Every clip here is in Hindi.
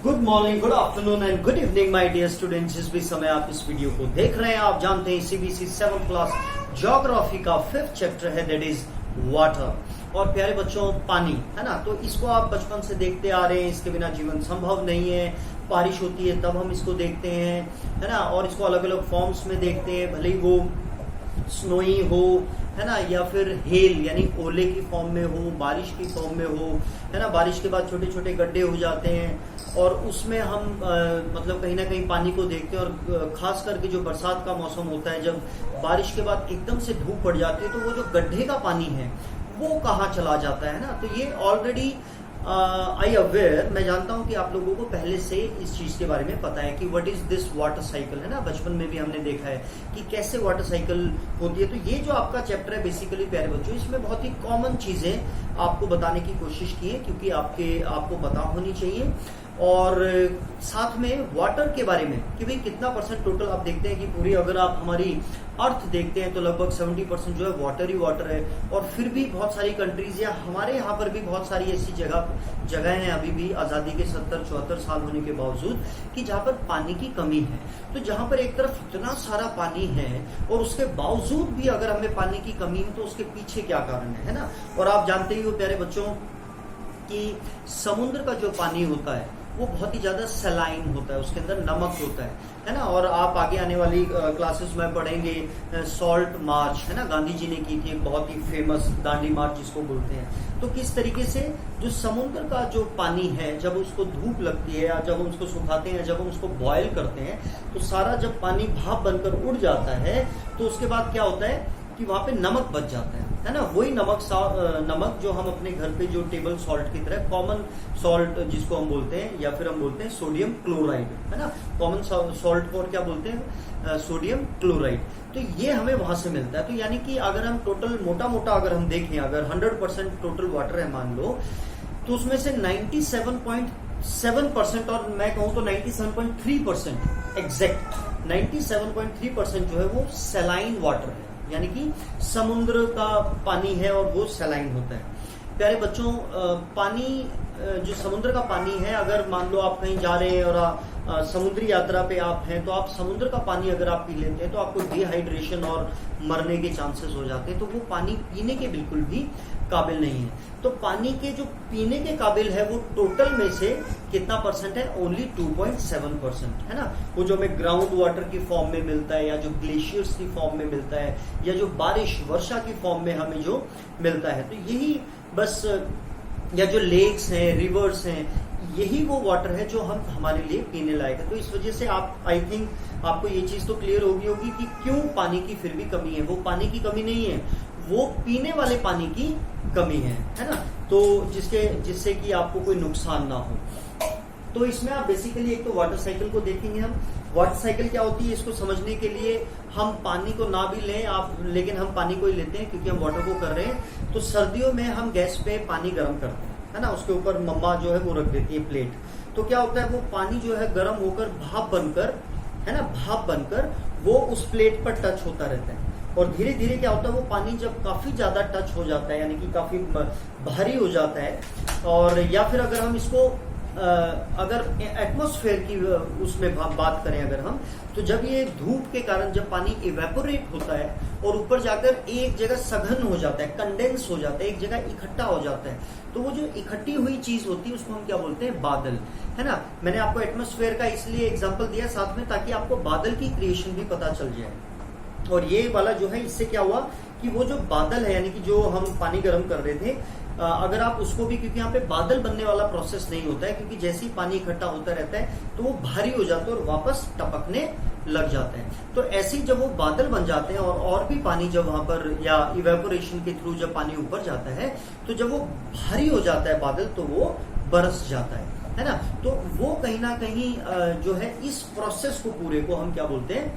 Good morning, good afternoon and good evening my dear students. जिस भी समय आप इस वीडियो को देख रहे हैं, आप जानते हैं सीबीएसई 7th क्लास ज्योग्राफी का 5th चैप्टर है, दैट इज वाटर। और प्यारे बच्चों, पानी है ना, तो इसको आप बचपन से देखते आ रहे हैं, इसके बिना जीवन संभव नहीं है। बारिश होती है तब हम इसको देखते हैं, है ना, और इसको अलग अलग फॉर्म्स में देखते हैं, भले ही वो स्नोई हो, है ना, या फिर हेल यानी ओले की फॉर्म में हो, बारिश की फॉर्म में हो, है ना। बारिश के बाद छोटे छोटे गड्ढे हो जाते हैं और उसमें हम मतलब कहीं ना कहीं पानी को देखते हैं। और खास करके जो बरसात का मौसम होता है, जब बारिश के बाद एकदम से धूप पड़ जाती है, तो वो जो गड्ढे का पानी है वो कहाँ चला जाता है ना। तो ये ऑलरेडी आई अवेयर, मैं जानता हूं कि आप लोगों को पहले से इस चीज के बारे में पता है कि what is this water cycle, है ना। बचपन में भी हमने देखा है कि कैसे वाटर साइकिल होती है। तो ये जो आपका चैप्टर है बेसिकली प्यारे बच्चों, इसमें बहुत ही कॉमन चीजें आपको बताने की कोशिश की है, क्योंकि आपको पता होनी चाहिए। और साथ में वाटर के बारे में कि भाई कितना परसेंट टोटल आप देखते हैं कि पूरी, अगर आप हमारी अर्थ देखते हैं तो लगभग 70% जो है वाटर ही वाटर है। और फिर भी बहुत सारी कंट्रीज या हमारे यहाँ पर भी बहुत सारी ऐसी जगह हैं अभी भी आजादी के 70-74 साल होने के बावजूद कि जहाँ पर पानी की कमी है। तो जहाँ पर एक तरफ इतना सारा पानी है और उसके बावजूद भी अगर हमें पानी की कमी है, तो उसके पीछे क्या कारण है ना। और आप जानते ही हो प्यारे बच्चों कि समुद्र का जो पानी होता है वो बहुत ही ज्यादा सलाइन होता है, उसके अंदर नमक होता है ना। और आप आगे आने वाली क्लासेस में पढ़ेंगे सॉल्ट मार्च, है ना, गांधी जी ने की थी, एक बहुत ही फेमस दांडी मार्च जिसको बोलते हैं। तो किस तरीके से जो समुद्र का जो पानी है, जब उसको धूप लगती है या जब हम उसको सुखाते हैं, जब हम उसको बॉयल करते हैं, तो सारा जब पानी भाप बनकर उड़ जाता है, तो उसके बाद क्या होता है कि वहां पे नमक बच जाता है ना। वही नमक जो हम अपने घर पे जो टेबल सॉल्ट की तरह कॉमन सॉल्ट जिसको हम बोलते हैं, या फिर हम बोलते हैं सोडियम क्लोराइड, है ना। कॉमन सॉल्ट को और क्या बोलते हैं, सोडियम क्लोराइड। तो ये हमें वहां से मिलता है। तो यानी कि अगर हम टोटल मोटा अगर हम देखें, अगर 100% टोटल वाटर है मान लो, तो उसमें से 97.7% और मैं कहूं तो 97.3% एग्जैक्ट 97.3% जो है वो सलाइन वाटर है, यानी कि समुद्र का पानी है और वो सलाइन होता है। प्यारे बच्चों, पानी जो समुद्र का पानी है, अगर मान लो आप कहीं जा रहे हैं और समुद्री यात्रा पे आप हैं, तो आप समुद्र का पानी अगर आप पी लेते हैं तो आपको डिहाइड्रेशन और मरने के चांसेस हो जाते हैं। तो वो पानी पीने के बिल्कुल भी काबिल नहीं है। तो पानी के जो पीने के काबिल है वो टोटल में से कितना परसेंट है, ओनली 2.7%, है ना। वो जो हमें ग्राउंड वाटर की फॉर्म में मिलता है, या जो ग्लेशियर्स की फॉर्म में मिलता है, या जो बारिश वर्षा की फॉर्म में हमें जो मिलता है, तो यही बस, या जो लेक्स हैं, रिवर्स हैं, यही वो वाटर है जो हमारे लिए पीने लायक है। तो इस वजह से आप, आई थिंक आपको ये चीज तो क्लियर होगी कि क्यों पानी की फिर भी कमी है। वो पानी की कमी नहीं है, वो पीने वाले पानी की कमी है ना। तो जिससे कि आपको कोई नुकसान ना हो। तो इसमें आप बेसिकली एक तो वाटर साइकिल को देखेंगे हम। वाटर साइकिल क्या होती है, इसको समझने के लिए हम पानी को ना भी लें आप, लेकिन हम पानी को ही लेते हैं क्योंकि हम वाटर को कर रहे हैं। तो सर्दियों में हम गैस पे पानी गर्म करते हैं, है ना, उसके ऊपर मम्मा जो है वो रख देती है प्लेट। तो क्या होता है, वो पानी जो है गर्म होकर भाप बनकर, है ना, भाप बनकर वो उस प्लेट पर टच होता रहता है। और धीरे धीरे क्या होता है, वो पानी जब काफी ज्यादा टच हो जाता है, यानी कि काफी भारी हो जाता है, और या फिर अगर हम इसको अगर एटमॉस्फेयर की उसमें बात करें अगर हम, तो जब ये धूप के कारण जब पानी इवेपोरेट होता है और ऊपर जाकर एक जगह सघन हो जाता है, कंडेंस हो जाता है, एक जगह इकट्ठा हो जाता है, तो वो जो इकट्ठी हुई चीज होती है उसको हम क्या बोलते हैं, बादल, है ना। मैंने आपको एटमॉस्फेयर का इसलिए एग्जाम्पल दिया साथ में, ताकि आपको बादल की क्रिएशन भी पता चल जाए। और ये वाला जो है, इससे क्या हुआ कि वो जो बादल है, यानी कि जो हम पानी गर्म कर रहे थे, अगर आप उसको भी, क्योंकि यहाँ पे बादल बनने वाला प्रोसेस नहीं होता है, क्योंकि जैसे ही पानी इकट्ठा होता रहता है तो वो भारी हो जाता है और वापस टपकने लग जाते हैं। तो ऐसे ही जब वो बादल बन जाते हैं और भी पानी जब वहां पर, या इवेपोरेशन के थ्रू जब पानी ऊपर जाता है, तो जब वो भारी हो जाता है बादल, तो वो बरस जाता है ना। तो वो कहीं ना कहीं जो है इस प्रोसेस को पूरे को हम क्या बोलते हैं,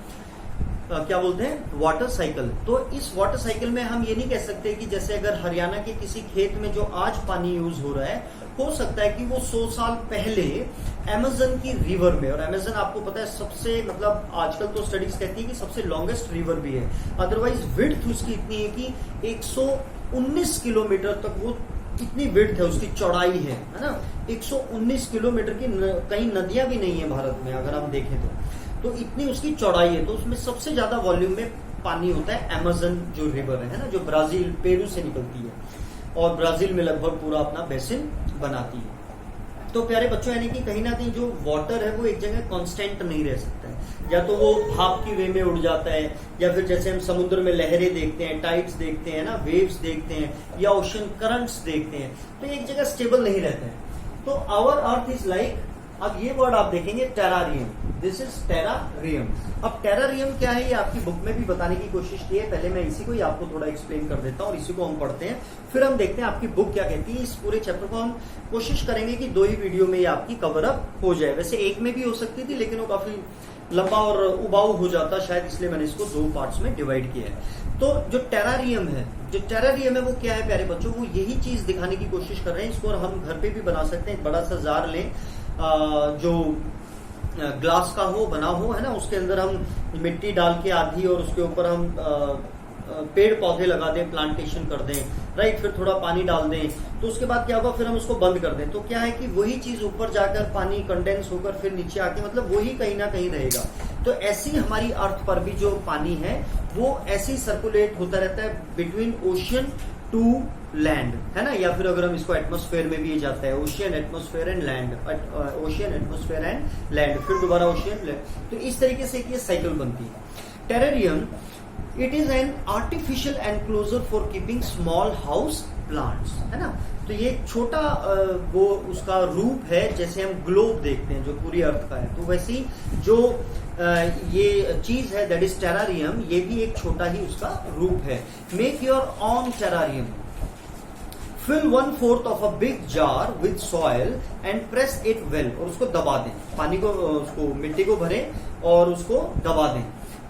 वाटर साइकिल। तो इस वाटर साइकिल में हम ये नहीं कह सकते कि जैसे अगर हरियाणा के किसी खेत में जो आज पानी यूज हो रहा है, हो सकता है कि वो 100 साल पहले अमेज़न की रिवर में, और अमेज़न आपको पता है सबसे, मतलब आजकल तो स्टडीज कहती है कि सबसे लॉन्गेस्ट रिवर भी है, अदरवाइज विड्थ उसकी इतनी है कि 119 किलोमीटर तक वो इतनी विड्थ है उसकी, चौड़ाई है ना। 119 किलोमीटर की कई नदियां भी नहीं है भारत में अगर हम देखें तो इतनी उसकी चौड़ाई है। तो उसमें सबसे ज्यादा वॉल्यूम में पानी होता है अमेज़न जो रिवर है ना, जो ब्राजील पेरू से निकलती है और ब्राजील में लगभग पूरा अपना बेसिन बनाती है। तो प्यारे बच्चों, यानी कि कहीं ना कहीं जो वाटर है वो एक जगह कांस्टेंट नहीं रह सकता है, या तो वो भाप की वे में उड़ जाता है, या फिर जैसे हम समुद्र में लहरें देखते हैं, टाइड्स देखते हैं ना, वेव्स देखते हैं, या ओशन करंट्स देखते हैं, तो एक जगह स्टेबल नहीं रहता है। तो आवर अर्थ इज लाइक, अब ये वर्ड आप देखेंगे टेरारियम, दिस इज टेरारियम। अब टेरारियम क्या है ये आपकी बुक में भी बताने की कोशिश की है, पहले मैं इसी को ही आपको थोड़ा एक्सप्लेन कर देता हूँ और इसी को हम पढ़ते हैं, फिर हम देखते हैं आपकी बुक क्या कहती है। इस पूरे चैप्टर को हम कोशिश करेंगे कि 2 ही वीडियो में ये आपकी कवर अप हो जाए। वैसे एक में भी हो सकती थी, लेकिन वो काफी लंबा और उबाऊ हो जाता शायद, इसलिए मैंने इसको 2 पार्ट्स में डिवाइड किया है। तो जो टेरारियम है वो क्या है प्यारे बच्चों, वो यही चीज दिखाने की कोशिश कर रहे हैं। इसको हम घर पे भी बना सकते हैं। एक बड़ा सा जार लें जो ग्लास का हो, बना हो, है ना, उसके अंदर हम मिट्टी डाल के आधी, और उसके ऊपर हम पेड़ पौधे लगा दें, प्लांटेशन कर दें, राइट, फिर थोड़ा पानी डाल दें, तो उसके बाद क्या होगा, फिर हम उसको बंद कर दें, तो क्या है कि वही चीज ऊपर जाकर पानी कंडेंस होकर फिर नीचे आके, मतलब वही कहीं ना कहीं रहेगा। तो ऐसी हमारी अर्थ पर भी जो पानी है वो ऐसे ही सर्कुलेट होता रहता है बिटवीन ओशियन टू लैंड, है ना, या फिर अगर हम इसको एटमॉस्फेयर में भी ये जाता है, ocean, atmosphere and land, ocean, atmosphere and land, फिर दोबारा ओशियन, लैंड। तो इस तरीके से ये साइकिल बनती है। Terrarium, it is an artificial enclosure for keeping small house plants, है ना। तो ये छोटा वो उसका रूप है, जैसे हम ग्लोब देखते हैं जो पूरी अर्थ का है, तो वैसे ही जो ये चीज है दैट इज टेरारियम, ये भी एक छोटा ही उसका रूप है। Make your own terrarium, fill 1/4 of a big jar with soil and press it well, और उसको दबा दें, पानी को, उसको मिट्टी को भरें और उसको दबा दें।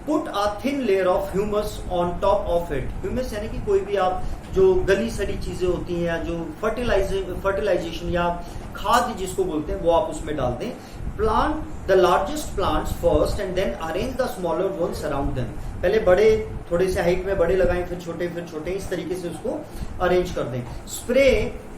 Put a thin layer of humus on top of it, humus यानी कि कोई भी आप जो गली सड़ी चीजें होती हैं, या जो फर्टिलाइजेशन या खाद जिसको बोलते हैं, वो आप उसमें डाल दें। Plant the largest plants first and then arrange the smaller ones around them, पहले बड़े थोड़े से हाइट में बड़े लगाएं, फिर छोटे, इस तरीके से उसको अरेंज कर दें। Spray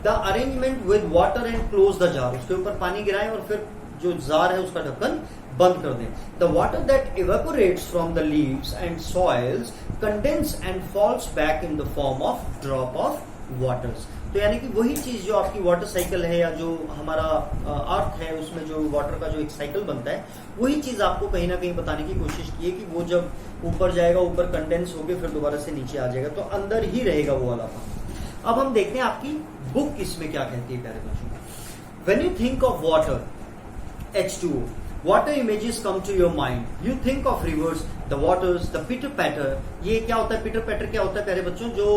the arrangement with water and close the jar, उसके ऊपर पानी गिराएं और फिर जो जार है उसका ढक्कन बंद कर दें। The water that evaporates from the leaves and soils condense and falls back in the form of drop of waters. तो यानी कि वही चीज जो आपकी वाटर साइकिल है, या जो हमारा अर्थ है, उसमें जो वाटर का जो एक साइकिल बनता है, वही चीज आपको कहीं ना कहीं बताने की कोशिश की है कि वो जब ऊपर जाएगा, ऊपर कंडेंस होकर फिर दोबारा से नीचे आ जाएगा, तो अंदर ही रहेगा वो वाला पानी। अब हम देखते हैं आपकी बुक इसमें क्या कहती है प्यारे बच्चों। When you think of water, H2O, water images come to your mind. You think of rivers, the waters, the pitter patter. ये क्या होता है, पिटर पैटर क्या होता है प्यारे बच्चों, जो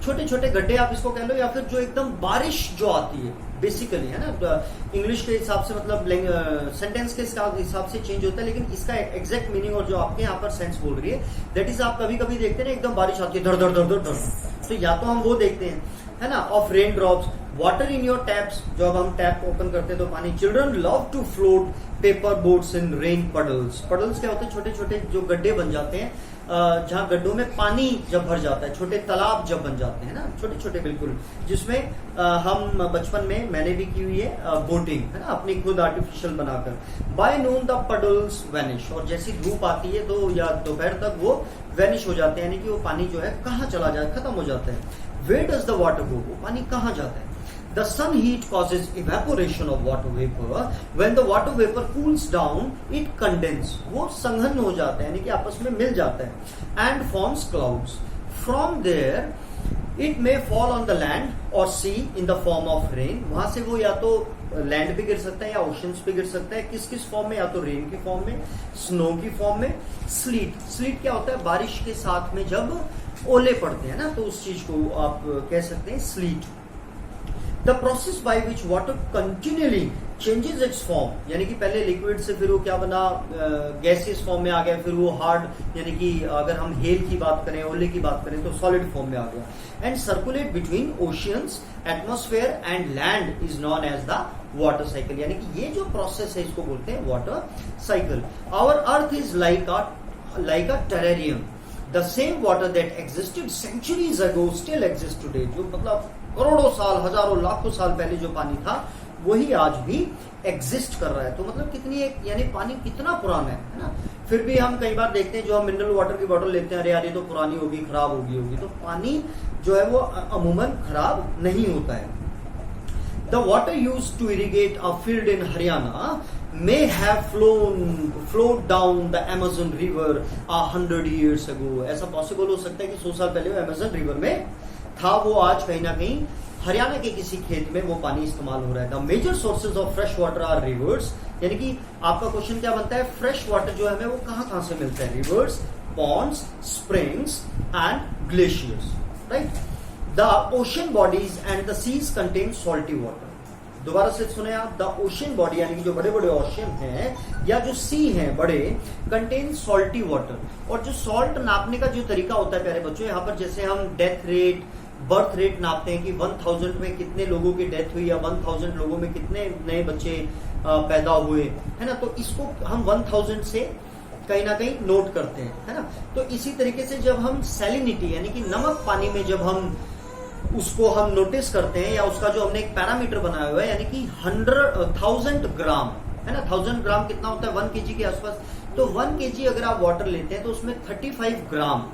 छोटे छोटे गड्ढे आप इसको कह लो, या फिर जो एकदम बारिश जो आती है बेसिकली, है ना। इंग्लिश के हिसाब से मतलब सेंटेंस के हिसाब से चेंज होता है, लेकिन इसका एग्जैक्ट मीनिंग और जो आपके यहाँ पर सेंस बोल रही है, दैट इज आप कभी कभी देखते हैं ना, एकदम बारिश आती है, धड़ धड़ धड़ धड़ धड़, तो या तो हम वो देखते हैं, है ना, of rain drops, water in your taps, जो अब हम टैप ओपन करते हैं तो पानी। Children love to float paper boats in rain puddles, puddles क्या होते हैं, छोटे छोटे जो गड्ढे बन जाते हैं, जहां गड्ढों में पानी जब भर जाता है, छोटे तालाब जब बन जाते हैं ना, छोटे छोटे बिल्कुल, जिसमें हम बचपन में, मैंने भी की हुई है बोटिंग, है ना, अपनी खुद आर्टिफिशियल बनाकर। By noon the puddles vanish, और जैसी धूप आती है तो या दोपहर तक वो वैनिश हो जाते हैं, यानी कि वो पानी जो है कहाँ चला जाए, खत्म हो जाता है। Where does the water go? वो पानी कहाँ जाता है? The sun heat causes evaporation of water vapor. When the water vapor cools down, it condenses. वो संघन हो जाता है, यानी कि आपस में मिल जाता है, and forms clouds. From there, it may fall on the land or sea in the form of rain. वहां से वो या तो लैंड पे गिर सकता है या ओशंस पे गिर सकता है। किस किस फॉर्म में, या तो रेन की फॉर्म में, स्नो की फॉर्म में, स्लीट। स्लीट क्या होता है, बारिश के साथ में जब ओले पड़ते हैं ना, तो उस चीज को आप कह सकते हैं slit. The process by which water continually changes it's form, यानी कि पहले लिक्विड से फिर वो क्या बना, गैसियस फॉर्म में आ गया, फिर वो हार्ड, यानी कि अगर हम हेल की बात करें, ओले की बात करें, तो सॉलिड फॉर्म में आ गया। And circulate between oceans, atmosphere and land is known as the water cycle, यानी कि ये जो प्रोसेस है इसको बोलते हैं water cycle. Our earth is like a terrarium, the same water that existed centuries ago still exists today, जो मतलब करोड़ों साल, हजारों, लाखों साल पहले जो पानी था वही आज भी एग्जिस्ट कर रहा है। तो मतलब कितनी एक, यानी पानी कितना पुराना है ना। फिर भी हम कई बार देखते हैं जो हम मिनरल वाटर की बोतल लेते हैं, अरे यार ये तो पुरानी होगी, खराब होगी। तो पानी जो है वो अमूमन खराब नहीं होता है। The water used to irrigate a field in Haryana may have flowed down the Amazon river 100 years ago। ऐसा पॉसिबल हो सकता है कि 100 साल पहले वो अमेजन रिवर में था, वो आज कहीं ना कहीं हरियाणा के किसी खेत में वो पानी इस्तेमाल हो रहा है। The major sources of fresh water are rivers, यानी कि आपका क्वेश्चन क्या बनता है, फ्रेश वाटर जो है हमें वो कहां से मिलता है, rivers, ponds, springs and glaciers, right. The ocean bodies and the seas contain salty water. दोबारा से सुने आप, द ओशन बॉडी यानी कि जो बड़े बड़े ओशन हैं या जो सी हैं बड़े, कंटेन सॉल्टी वाटर। और जो सॉल्ट नापने का जो तरीका होता है प्यारे बच्चों, यहाँ पर जैसे हम डेथ रेट, बर्थ रेट नापते हैं कि 1000 में कितने लोगों की डेथ हुई या 1000 लोगों में कितने नए बच्चे पैदा हुए, है ना। तो इसको हम 1000 से कहीं ना कहीं नोट करते हैं, है ना। तो इसी तरीके से जब हम सैलिनिटी यानी कि नमक पानी में जब हम उसको हम नोटिस करते हैं, या उसका जो हमने एक पैरामीटर बनाया हुआ है, यानी कि 1000 ग्राम, है ना। 1000 ग्राम कितना होता है, 1 kg के आसपास। तो 1 kg अगर आप वाटर लेते हैं तो उसमें 35 ग्राम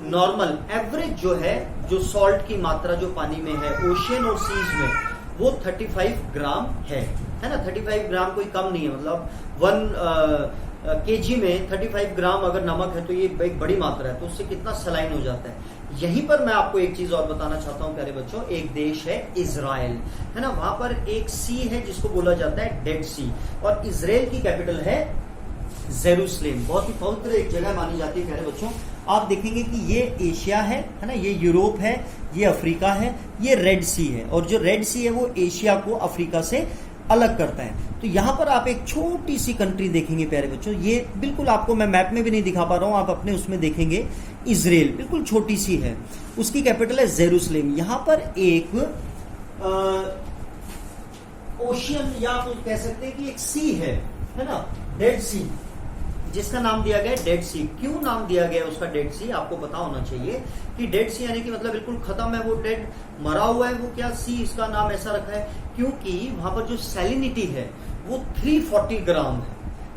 नॉर्मल एवरेज जो है, जो सॉल्ट की मात्रा जो पानी में है ओशियन और सीज में, वो 35 ग्राम है ना। 35 ग्राम कोई कम नहीं है, मतलब 1 kg में 35 ग्राम अगर नमक है तो ये एक बड़ी मात्रा है। तो उससे कितना सलाइन हो जाता है। यहीं पर मैं आपको एक चीज और बताना चाहता हूं प्यारे बच्चों, एक देश है इजराइल, है ना। वहां पर एक सी है जिसको बोला जाता है डेड सी, और इजराइल की कैपिटल है जेरूसलेम। बहुत ही पवित्र एक जगह मानी जाती है प्यारे बच्चों। आप देखेंगे कि ये एशिया है ना, ये यूरोप है, ये अफ्रीका है, ये रेड सी है, और जो रेड सी है वो एशिया को अफ्रीका से अलग करता है। तो यहां पर आप एक छोटी सी कंट्री देखेंगे प्यारे बच्चों, ये बिल्कुल आपको मैं मैप में भी नहीं दिखा पा रहा हूं, आप अपने उसमें देखेंगे, इजराइल बिल्कुल छोटी सी है, उसकी कैपिटल है जेरूसलेम। यहां पर एक ओशियन या आप कह सकते हैं कि एक सी है ना, डेड सी, जिसका नाम दिया गया डेड सी। क्यों नाम दिया गया उसका डेड सी, आपको पता होना चाहिए कि डेड सी यानी कि मतलब बिल्कुल खत्म है, वो डेड, मरा हुआ है वो, क्या सी इसका नाम ऐसा रखा है क्योंकि वहां पर जो सैलिनिटी है वो 340 ग्राम है।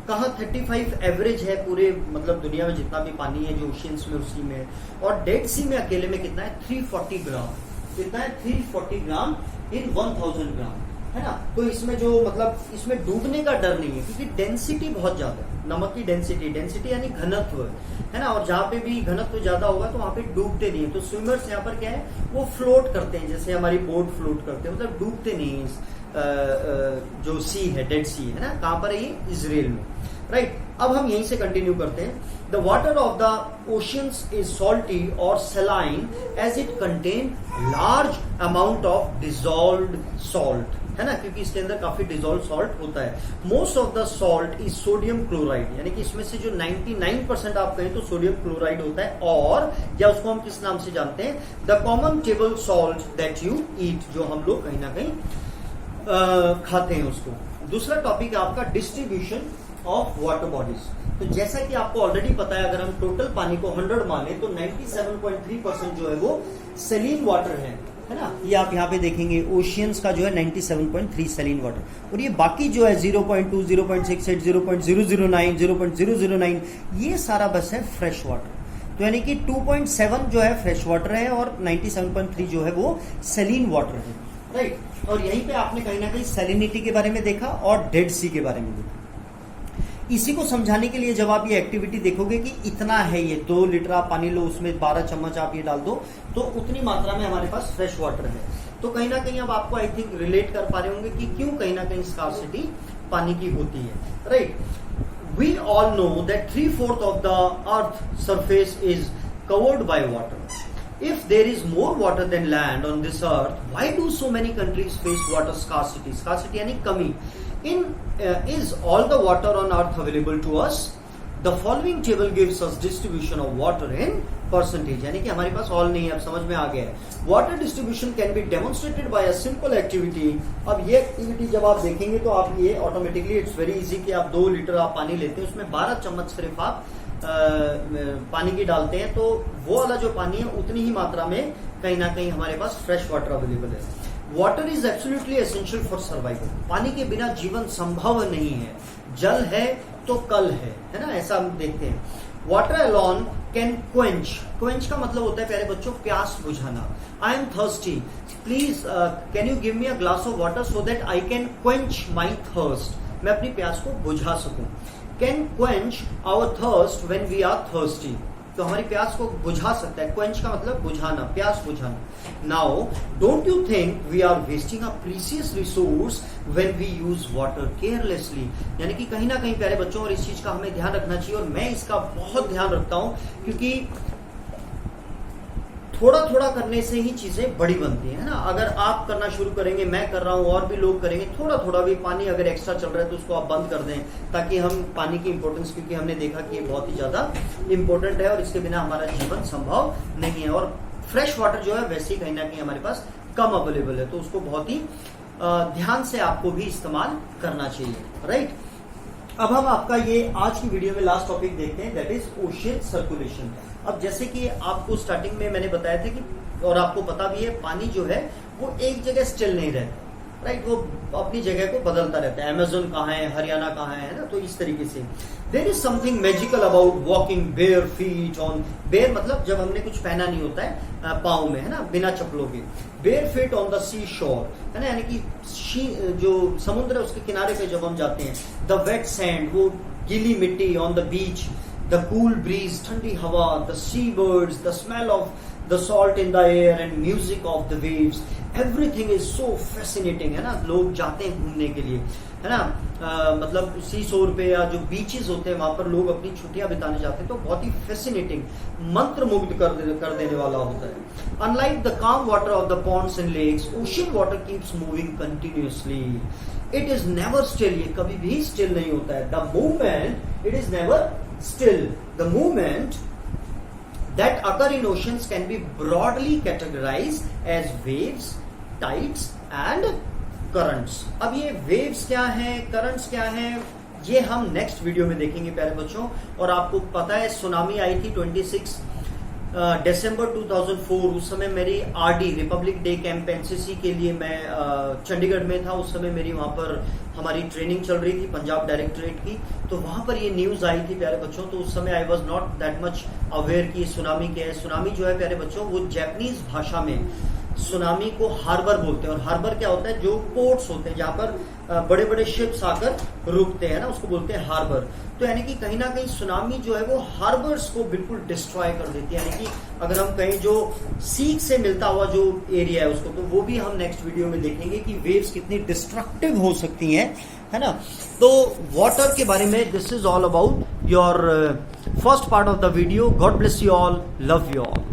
कहाँ 35 एवरेज है पूरे मतलब दुनिया में जितना भी पानी है जो ओशियंस में उसी में, और डेड सी में अकेले में कितना है 340 ग्राम। कितना है 340 ग्राम इन 1000 ग्राम, है ना। तो इसमें जो मतलब इसमें डूबने का डर नहीं है क्योंकि डेंसिटी बहुत ज्यादा है, नमक की डेंसिटी यानी घनत्व, है ना। और जहाँ पे भी घनत्व ज्यादा होगा तो वहां पे डूबते नहीं है। तो स्विमर्स यहाँ पर क्या है, वो फ्लोट करते हैं, जैसे हमारी बोट फ्लोट करते हैं, मतलब डूबते नहीं है। जो सी है डेड सी है ना, कहां पर है ये, इजराइल में, राइट। अब हम यहीं से कंटिन्यू करते हैं। The water of the oceans is salty और saline as it contain large amount of dissolved salt, है ना, क्योंकि इसके अंदर काफी डिजॉल्व सॉल्ट होता है। Most of the salt is sodium chloride, यानी कि इसमें से जो 99% आप कहें तो सोडियम क्लोराइड होता है, और या उसको हम किस नाम से जानते हैं, the common table salt that you eat, जो हम लोग कहीं ना कहीं खाते हैं उसको। दूसरा टॉपिक है आपका डिस्ट्रीब्यूशन ऑफ वाटर बॉडीज। तो जैसा कि आपको ऑलरेडी पता है, अगर हम टोटल पानी को 100 माने तो 97.3% जो है वो सेलिन वाटर है ना। ये आप यहाँ पे देखेंगे ओशियंस का जो है 97.3 सेलिन वाटर, और ये बाकी जो है 0.2, 0.68, 0.009, 0.009 ये सारा बस है फ्रेश वाटर। तो यानी कि 2.7 जो है फ्रेश वाटर है और 97.3 जो है वो सेलिन वाटर है, राइट। और यहीं पे आपने कहीं ना कहीं सैलिनिटी के बारे में देखा और डेड सी के बारे में देखा। इसी को समझाने के लिए जब आप ये एक्टिविटी देखोगे कि इतना है, ये 2 लीटर आप पानी लो, उसमें 12 चम्मच आप ये डाल दो, तो उतनी मात्रा में हमारे पास फ्रेश वाटर है। तो कहीं ना कहीं अब आपको आई थिंक रिलेट कर पा रहे होंगे कि क्यों कहीं ना कहीं स्कार्सिटी पानी की होती है, right. We all know that 3/4 of the earth surface is covered by water. If there is more water than land on this earth, why do so many countries face water scarcity? Scarcity यानी कमी। Is all the water on earth available to us? The following table gives us distribution of water in percentage, यानी कि हमारे पास all नहीं है, अब समझ में आ गया है। Water distribution can be demonstrated by a simple activity। अब ये एक्टिविटी जब आप देखेंगे तो आप ये ऑटोमेटिकली इट्स वेरी इजी कि आप 2 लीटर आप पानी लेते हैं, उसमें 12 चम्मच सिर्फ आप पानी की डालते हैं, तो वो वाला जो पानी है उतनी ही मात्रा में कहीं ना कहीं हमारे पास फ्रेश वाटर अवेलेबल है। Water is absolutely essential for survival. पानी के बिना जीवन संभव नहीं है। जल है तो कल है ना, ऐसा हम देखते हैं। Water alone can quench, quench का मतलब होता है प्यारे बच्चों प्यास बुझाना। I am thirsty, please can you give me a glass of water so that I can quench my thirst, मैं अपनी प्यास को बुझा सकूं। Can quench our thirst when we are thirsty, तो हमारी प्यास को बुझा सकता है। क्वेंच का मतलब बुझाना, प्यास बुझाना। Now don't you think we are wasting a precious resource when we use water carelessly, यानी कि कहीं ना कहीं प्यारे बच्चों, और इस चीज का हमें ध्यान रखना चाहिए, और मैं इसका बहुत ध्यान रखता हूं, क्योंकि थोड़ा थोड़ा करने से ही चीजें बड़ी बनती है ना। अगर आप करना शुरू करेंगे, मैं कर रहा हूं, और भी लोग करेंगे, थोड़ा थोड़ा भी पानी अगर एक्स्ट्रा चल रहा है तो उसको आप बंद कर दें, ताकि हम पानी की इंपॉर्टेंस, क्योंकि हमने देखा कि ये बहुत ही ज्यादा इंपॉर्टेंट है और इसके बिना हमारा जीवन संभव नहीं है। और फ्रेश वाटर जो है वैसे ही कहीं ना कहीं हमारे पास कम अवेलेबल है, तो उसको बहुत ही ध्यान से आपको भी इस्तेमाल करना चाहिए, राइट। अब हम आपका ये आज की वीडियो में लास्ट टॉपिक देखते हैं, दैट इज ओशियन सर्कुलेशन। अब जैसे कि आपको स्टार्टिंग में मैंने बताया था कि, और आपको पता भी है, पानी जो है वो एक जगह स्टिल नहीं रहता, राइट, वो अपनी जगह को बदलता रहता है। अमेज़न कहाँ है, हरियाणा कहाँ है ना, तो इस तरीके से there is something magical about walking bare feet on, bare मतलब जब हमने कुछ पहना नहीं होता है पाँव में, है ना, बिना चप्पलों के, बेयर फीट ऑन द सी शोर, है ना, यानी कि जो समुद्र है उसके किनारे पे जब हम जाते हैं, द वेट सैंड, वो गीली मिट्टी on the beach, the cool breeze, ठंडी हवा, the sea birds, the smell of the salt in the air and music of the waves, everything is so fascinating, है ना। लोग जाते हैं घूमने के लिए, है ना, मतलब सी शोर पे या जो बीचेस होते हैं वहां पर लोग अपनी छुट्टियां बिताने जाते हैं, तो बहुत ही फैसिनेटिंग, मंत्रमुग्ध कर देने वाला होता है। Unlike the calm water of the ponds and lakes, ocean water keeps moving continuously, it is never still, ये कभी भी स्टिल नहीं होता है। The movement, it is never still, the movement that occur in oceans can be broadly categorized as waves, tides and currents. अब ये waves क्या हैं, currents क्या हैं, ये हम नेक्स्ट वीडियो में देखेंगे प्यारे बच्चों। और आपको पता है सुनामी आई थी 26 दिसंबर 2004, उस समय मेरी RD Republic day camp NCC के लिए मैं चंडीगढ़ में था। उस समय मेरी वहां पर हमारी ट्रेनिंग चल रही थी पंजाब डायरेक्टरेट की, तो वहां पर ये न्यूज आई थी प्यारे बच्चों। तो उस समय I was not that much aware कि सुनामी क्या है। सुनामी जो है प्यारे बच्चों, वो जैपनीज भाषा में सुनामी को हार्बर बोलते हैं, और हार्बर क्या होता है, जो पोर्ट्स होते हैं जहां पर बड़े बड़े शिप्स आकर रुकते हैं ना, उसको बोलते हैं हार्बर। तो यानी कि कहीं ना कहीं सुनामी जो है वो हार्बर्स को बिल्कुल डिस्ट्रॉय कर देती है, यानी कि अगर हम कहीं जो सीक से मिलता हुआ जो एरिया है उसको, तो वो भी हम नेक्स्ट वीडियो में देखेंगे कि वेव्स कितनी डिस्ट्रक्टिव हो सकती हैं, है ना। तो वाटर के बारे में this is all about your first part of the video. God bless you all, love you all.